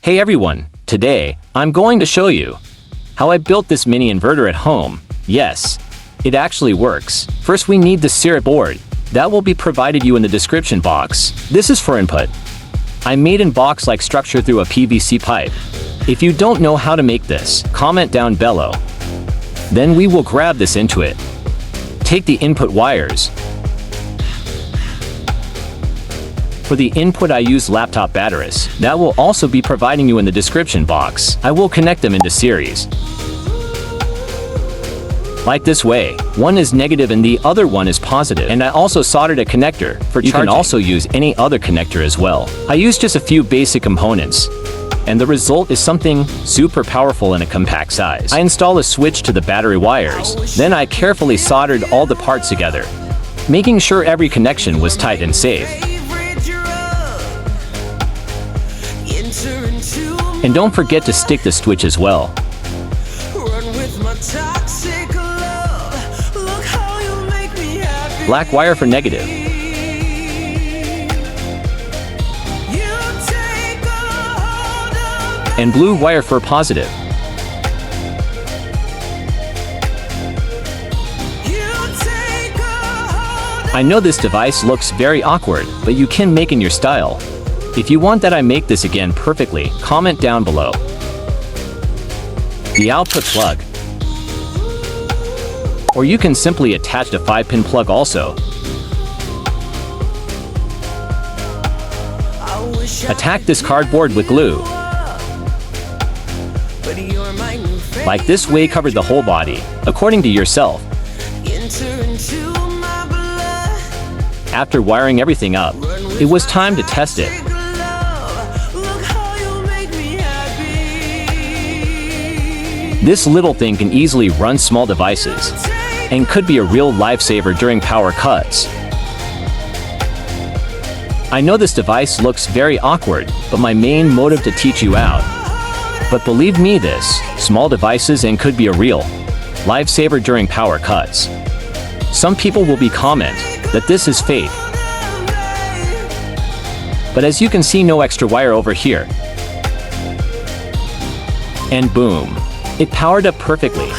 Hey everyone, today, I'm going to show you how I built this mini inverter at home. Yes, it actually works. First we need the CIRUIT board. That will be provided you in the description box. This is for input. I made in box-like structure through a PVC pipe. If you don't know how to make this, comment down below. Then we will grab this into it. Take the input wires. For the input I use laptop batteries. That will also be providing you in the description box. I will connect them into series. Like this way. One is negative and the other one is positive. And I also soldered a connector for charging. You can also use any other connector as well. I used just a few basic components. And the result is something super powerful in a compact size. I install a switch to the battery wires. Then I carefully soldered all the parts together, making sure every connection was tight and safe. And don't forget to stick the switch as well. Black wire for negative. And blue wire for positive. I know this device looks very awkward, but you can make in your style. If you want that I make this again perfectly, comment down below. The output plug. Or you can simply attach the 5-pin plug also. Attack this cardboard with glue. Like this way, cover the whole body, according to yourself. After wiring everything up, it was time to test it. This little thing can easily run small devices, and could be a real lifesaver during power cuts. I know this device looks very awkward, but my main motive to teach you out. But believe me, this small devices and could be a real lifesaver during power cuts. Some people will be comment that this is fake. But as you can see, no extra wire over here. And boom, it powered up perfectly.